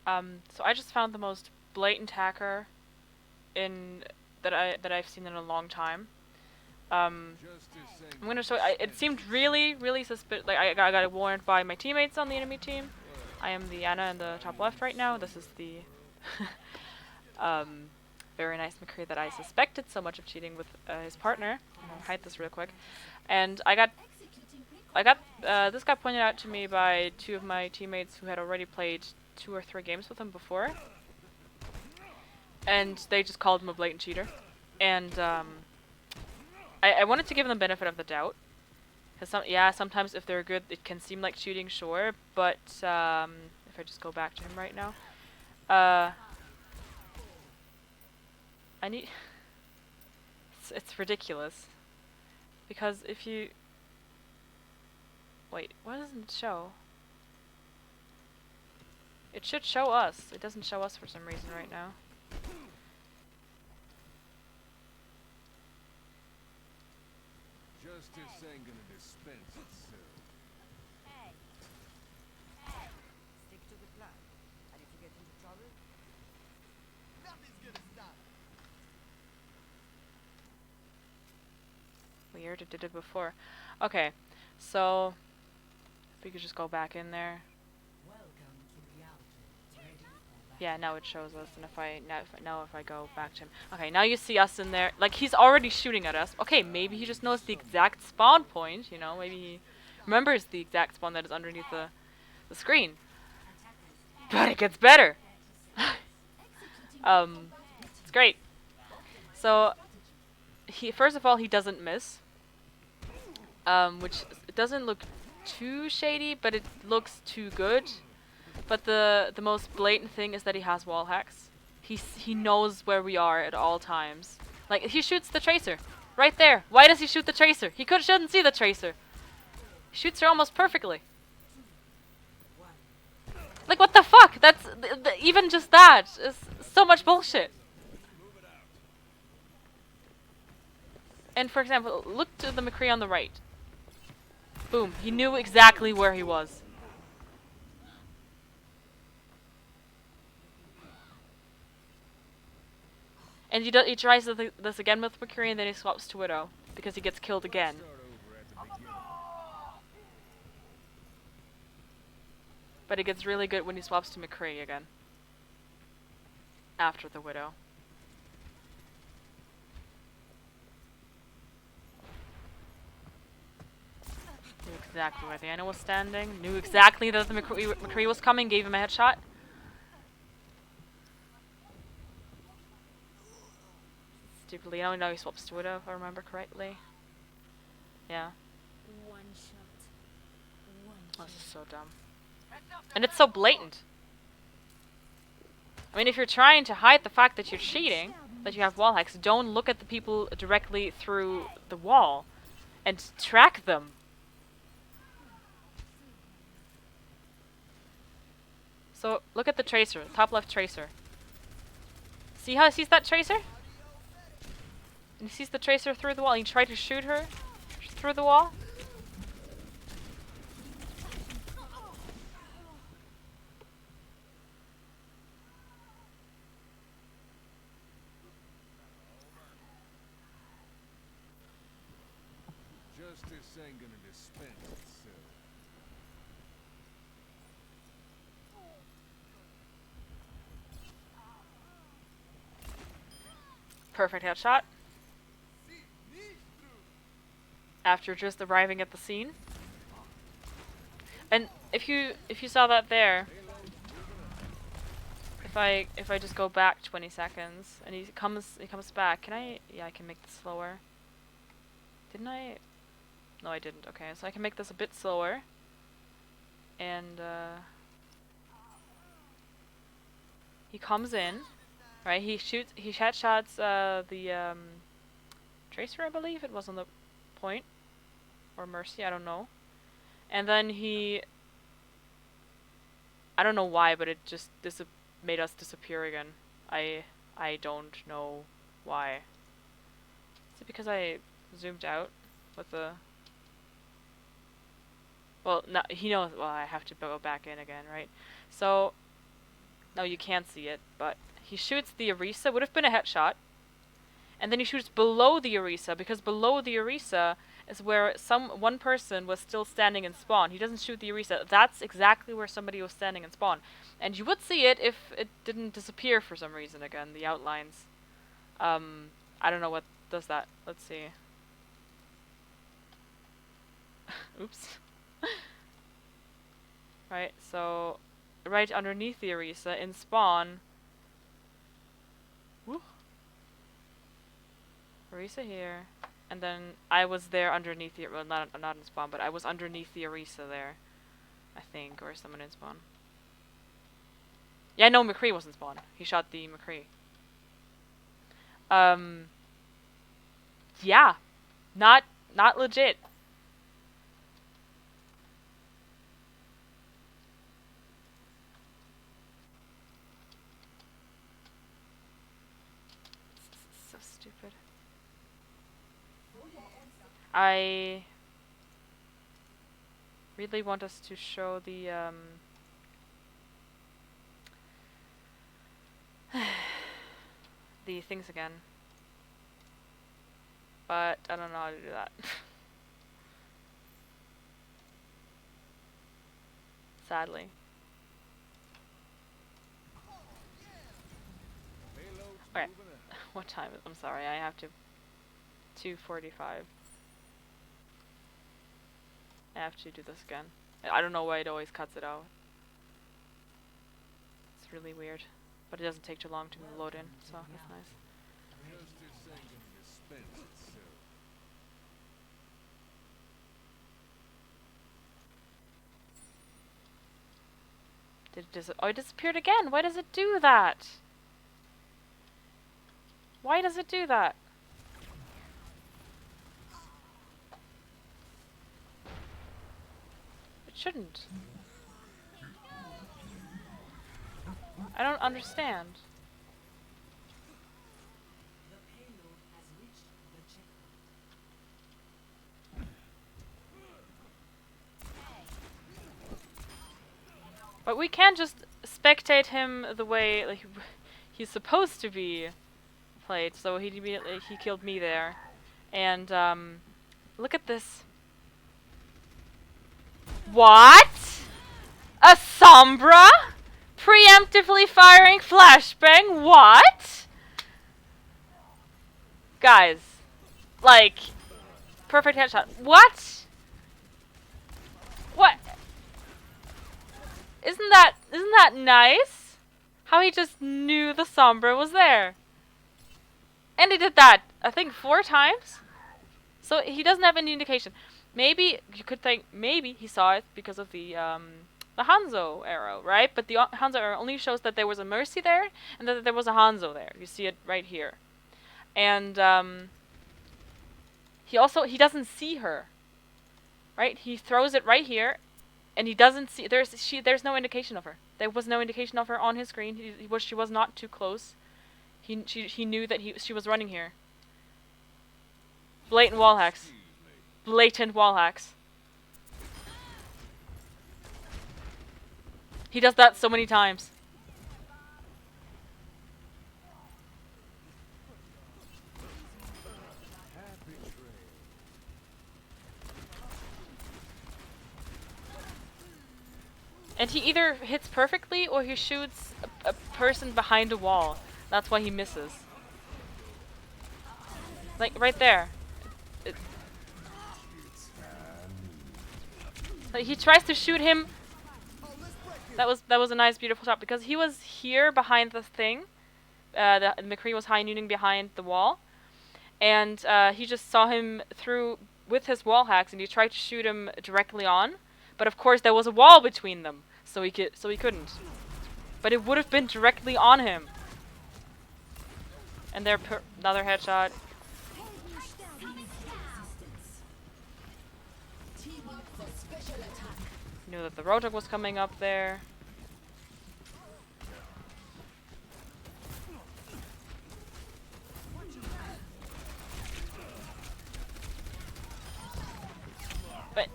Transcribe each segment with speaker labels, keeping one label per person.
Speaker 1: So I just found the most blatant hacker in that I've seen in a long time. I'm gonna show. It seemed really suspicious. Like I got warned by my teammates on the enemy team. I am the Anna in the top left right now. This is the um, very nice McCree that I suspected so much of cheating with his partner. I'm gonna hide this real quick. And I got this got pointed out to me by two of my teammates who had already played 2 or 3 games with him before, and they just called him a blatant cheater. And I wanted to give them the benefit of the doubt, because sometimes if they're good, it can seem like cheating, sure. But if I just go back to him right now, uh, I need. It's ridiculous, because if you wait, why doesn't it show? It should show us. It doesn't show us for some reason right now.
Speaker 2: Justice ain't gonna dispense itself.
Speaker 3: Hey, stick to the plan. And if you get into trouble, nothing's gonna stop.
Speaker 1: Weird, it did it before. Okay, so if we could just go back in there. Yeah, now it shows us, and if I go back to him. Okay, now you see us in there. Like, he's already shooting at us. Okay, maybe he just knows the exact spawn point, you know, maybe he remembers the exact spawn that is underneath the screen. But it gets better. It's great. So first of all, he doesn't miss. Which it doesn't look too shady, but it looks too good. But the most blatant thing is that he has wall hacks. He knows where we are at all times. Like, he shoots the tracer right there. Why does he shoot the tracer? He shouldn't see the tracer. He shoots her almost perfectly. Like, what the fuck? That's even just that is so much bullshit. And for example, look to the McCree on the right. Boom. He knew exactly where he was. And he tries this again with McCree, and then he swaps to Widow because he gets killed again. But it gets really good when he swaps to McCree again. After the Widow. Knew exactly where the Anna was standing. Knew exactly that the McCree was coming. Gave him a headshot. Stupidly, now he swaps to Widow, if I remember correctly. Yeah.
Speaker 4: One shot.
Speaker 1: This is so dumb. And it's so blatant. I mean, if you're trying to hide the fact that you're cheating, that you have wall hacks, don't look at the people directly through the wall and track them. So, look at the tracer, top left tracer. See how he sees that tracer? And he sees the tracer through the wall, and he tried to shoot her through the wall.
Speaker 2: Justice ain't gonna dispense itself.
Speaker 1: Perfect headshot. After just arriving at the scene. And if you saw that there, if I just go back 20 seconds and he comes back, can I? Yeah, I can make this slower. Didn't I? No, I didn't. Okay, so I can make this a bit slower. And he comes in, right? He headshots the Tracer, I believe it was on the point. Or Mercy, I don't know. And then I don't know why, but it just made us disappear again. I don't know why. Is it because I zoomed out with the... Well, no, he knows... Well, I have to go back in again, right? So, No, you can't see it, but he shoots the Orisa. Would have been a headshot. And then he shoots below the Orisa, because below the Orisa is where one person was still standing in spawn. He doesn't shoot the Orisa. That's exactly where somebody was standing in spawn. And you would see it if it didn't disappear for some reason again, the outlines. I don't know what does that. Let's see. Oops. Right, so right underneath the Orisa in spawn. Woo. Orisa here. And then I was there underneath the, well, not in spawn, but I was underneath the Orisa there, I think, or someone in spawn. Yeah, no, McCree was in spawn. He shot the McCree. Yeah, not legit. It's so stupid. I really want us to show the the things again, but I don't know how to do that. Sadly.
Speaker 2: Payload's
Speaker 1: Okay.
Speaker 2: moving out.
Speaker 1: What time is? I'm sorry. I have to. 2:45. I have to do this again. I don't know why it always cuts it out. It's really weird, but it doesn't take too long to load in, so that's nice.
Speaker 2: Justice ain't gonna dispense itself.
Speaker 1: Did it oh, it disappeared again. Why does it do that? Why does it do that? It shouldn't. I don't understand.
Speaker 3: The payload has reached the checkpoint.
Speaker 1: But we can't just spectate him the way like he's supposed to be played. So he killed me there, and look at this. What? A sombra? Preemptively firing flashbang? What? Guys, like, perfect headshot. What? What? Isn't that nice? How he just knew the sombra was there. And he did that, I think, 4 times? So he doesn't have any indication. Maybe, you could think, maybe he saw it because of the Hanzo arrow, right? But the Hanzo arrow only shows that there was a Mercy there, and that there was a Hanzo there. You see it right here. And, he doesn't see her. Right? He throws it right here, and he doesn't see, there's no indication of her. There was no indication of her on his screen. She was not too close. He knew that she was running here. Blatant wall hacks. Blatant wall hacks. He does that so many times.
Speaker 2: Happy trail.
Speaker 1: And he either hits perfectly or he shoots a person behind a wall. That's why he misses. Like, right there. Like, he tries to shoot him. That was a nice, beautiful shot, because he was here behind the thing. The McCree was high nooning behind the wall. And he just saw him through with his wall hacks, and he tried to shoot him directly on. But of course there was a wall between them, so he couldn't. But it would have been directly on him. And there, another headshot. Knew that the Rotok was coming up there. But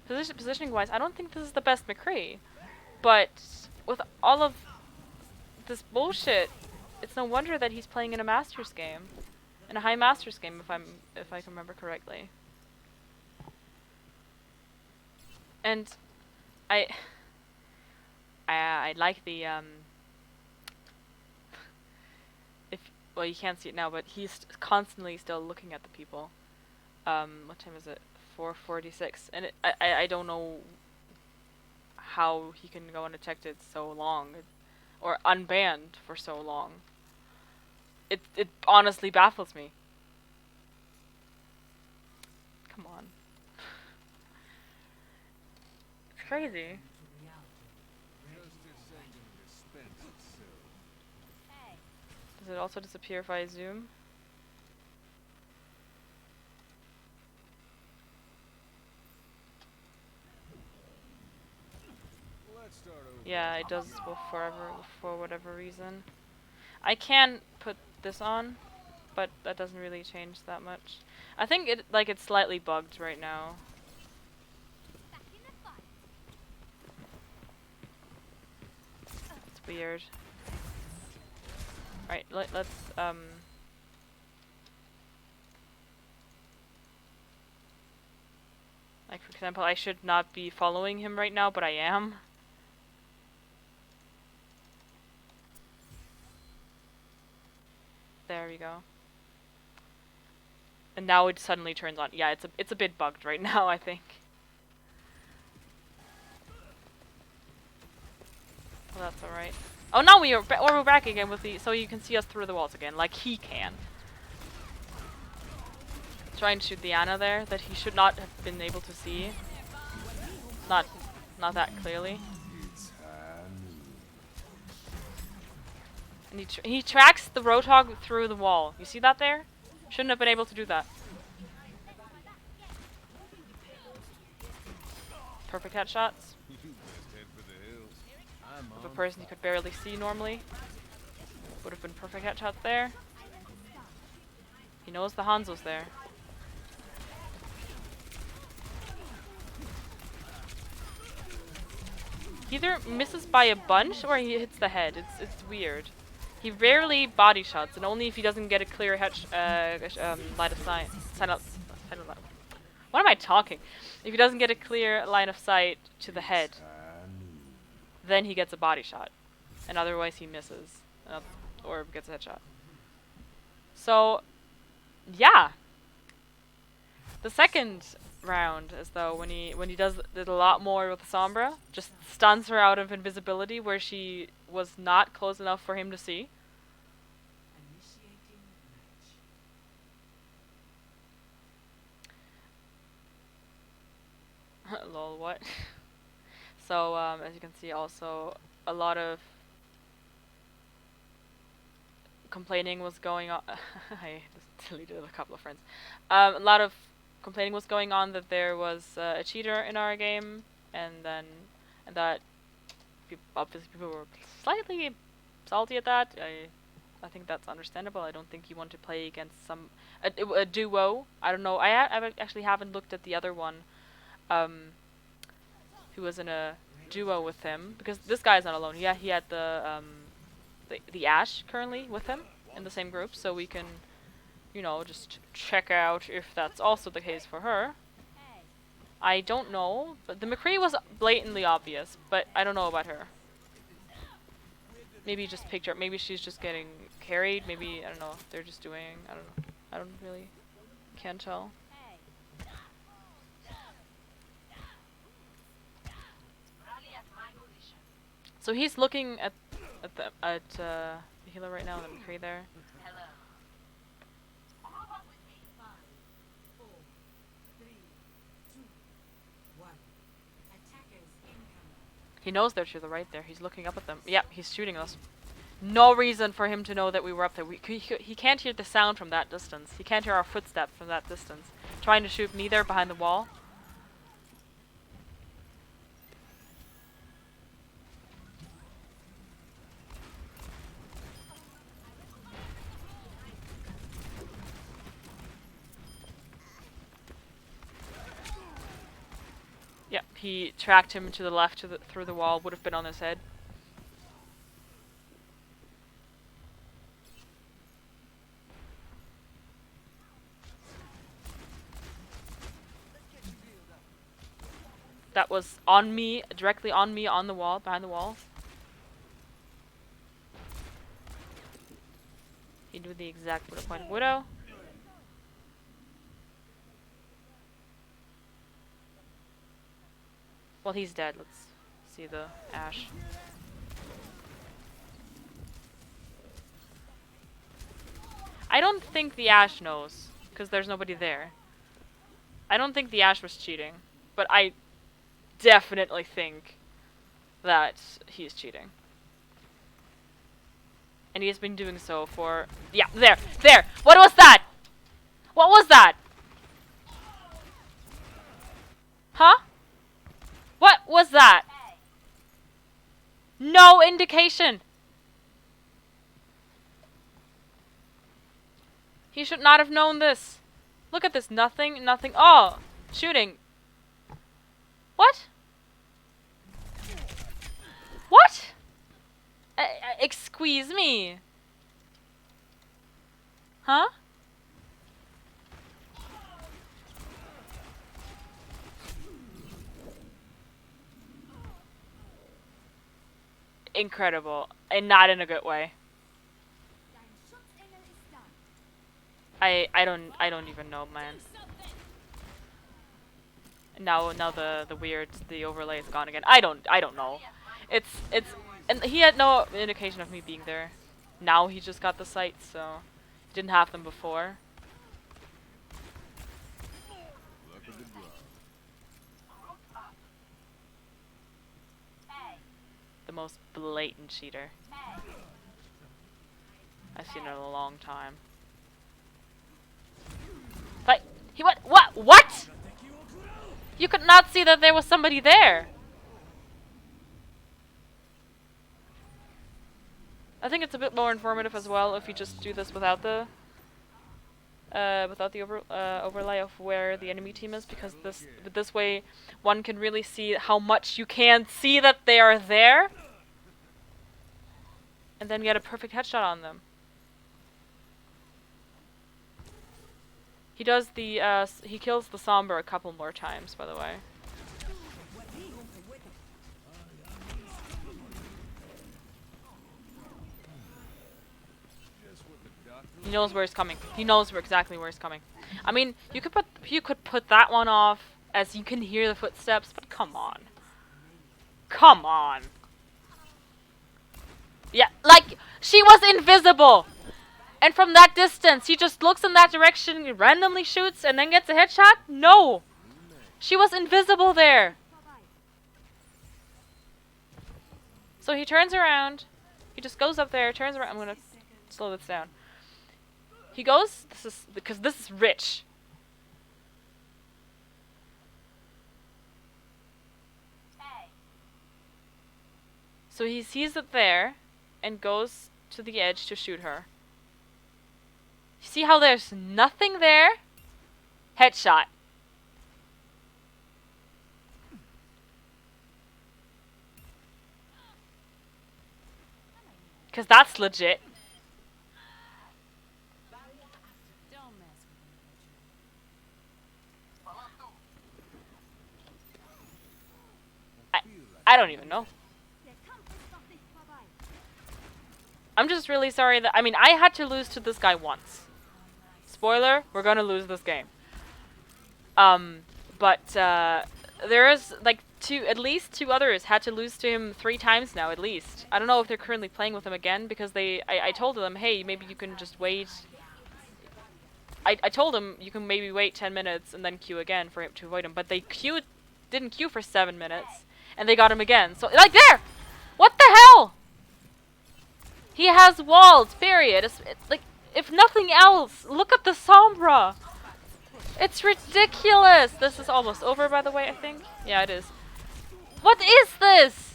Speaker 1: Positioning wise, I don't think this is the best McCree. But with all of this bullshit, it's no wonder that he's playing in a Masters game. In a high Masters game, if I can remember correctly. And I like the if well, you can't see it now, but he's constantly still looking at the people. What time is it? 4:46, and I don't know how he can go undetected so long, or unbanned for so long. It honestly baffles me. Come on. It's crazy.
Speaker 2: Justice ain't gonna dispense itself.
Speaker 3: Hey,
Speaker 1: Does it also disappear if I zoom?
Speaker 2: Let's start over.
Speaker 1: Yeah, it does for whatever reason. I can put this on, but that doesn't really change that much. I think it's slightly bugged right now.
Speaker 3: back in the fight.
Speaker 1: It's weird. Right, let's like for example, I should not be following him right now, but I am. There we go. And now it suddenly turns on. Yeah, it's a bit bugged right now, I think. Well, that's alright. Oh, now we're back again with the, so you can see us through the walls again, like he can. Trying to shoot the Ana there that he should not have been able to see. Not that clearly.
Speaker 2: It's high noon.
Speaker 1: And he tracks the Roadhog through the wall. You see that there? Shouldn't have been able to do that. Perfect headshots
Speaker 2: You best head for the hills. I'm
Speaker 1: of a
Speaker 2: on.
Speaker 1: person you could barely see normally. Would have been perfect headshots there. He knows the Hanzo's there. He either misses by a bunch or he hits the head. It's weird. He rarely body shots, and only if he doesn't get a clear line of sight. What am I talking? If he doesn't get a clear line of sight to the head,
Speaker 2: High noon.
Speaker 1: then he gets a body shot, and otherwise he misses or gets a headshot. So, yeah. The second round, as though when he does it a lot more with the Sombra, just stuns her out of invisibility where she was not close enough for him to see. Lol, what? So, as you can see, also a lot of complaining was going on. I just deleted a couple of friends. A lot of complaining was going on that there was a cheater in our game, and that obviously people were slightly salty at that. I think that's understandable. I don't think you want to play against a duo. I don't know. I actually haven't looked at the other one, who was in a duo with him, because this guy's not alone. Yeah, he had the Ash currently with him in the same group, so we can, just check out if that's also the case for her.
Speaker 3: Hey,
Speaker 1: I don't know, but the McCree was blatantly obvious, but I don't know about her. Maybe just picture, maybe she's just getting carried, maybe, I don't know, they're just doing, I don't know. I don't really, can't tell.
Speaker 3: hey.
Speaker 1: So he's looking at the healer right now, the McCree there. He knows they're to the right there. He's looking up at them. Yeah, he's shooting us. No reason for him to know that we were up there. He can't hear the sound from that distance. He can't hear our footsteps from that distance. Trying to shoot me there behind the wall. Yeah. he tracked him to the left through the wall, would have been on his head. That was on me, directly on me, on the wall, behind the wall. He knew the exact bullet point of Widow. Well, he's dead. Let's see the Ash. I don't think the Ash knows, because there's nobody there. I don't think the Ash was cheating, but I definitely think that he is cheating. And he has been doing so for... Yeah, there! There! What was that? What was that? Huh? What was that? No indication! He should not have known this. Look at this. Nothing, nothing. Oh! Shooting. What? What? Excuse me. Huh? Incredible. And not in a good way. I don't even know, man. Now the overlay is gone again. I don't know. It's and he had no indication of me being there. Now he just got the sights, so he didn't have them before.
Speaker 2: Luck of the draw.
Speaker 1: The most blatant cheater I've seen in a long time. But he went what? You could not see that there was somebody there. I think it's a bit more informative as well if you just do this without the overlay of where the enemy team is, because this way one can really see how much you can see that they are there, and then get a perfect headshot on them. He does the he kills the sombra a couple more times, by the way. He knows where he's coming. He knows exactly where he's coming. I mean, you could put that one off as you can hear the footsteps, but come on. Come on. Yeah, like she was invisible. And from that distance, he just looks in that direction, randomly shoots, and then gets a headshot? No! She was invisible there. So he turns around. He just goes up there, turns around. I'm gonna slow this down. He goes, because this is rich. So he sees it there, and goes to the edge to shoot her. See how there's nothing there? Headshot. Because that's legit. I don't even know. I'm just really sorry that... I mean, I had to lose to this guy once. Spoiler, we're gonna lose this game. But there is like at least two others had to lose to him 3 times now, at least. I don't know if they're currently playing with him again, because I told them, hey, maybe you can just wait. I told him you can maybe wait 10 minutes and then queue again for him to avoid him, but they didn't queue for 7 minutes, and they got him again. So, like, there! What the hell? He has walls, period. It's like, if nothing else, look at the sombra. It's ridiculous. This is almost over, by the way, I think. Yeah, it is. What is this?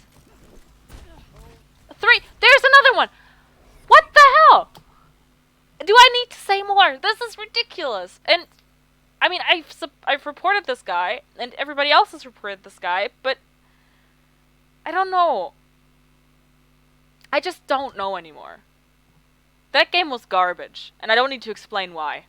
Speaker 1: 3. There's another one. What the hell? Do I need to say more? This is ridiculous. And I mean, I've reported this guy, and everybody else has reported this guy, but I don't know. I just don't know anymore. That game was garbage, and I don't need to explain why.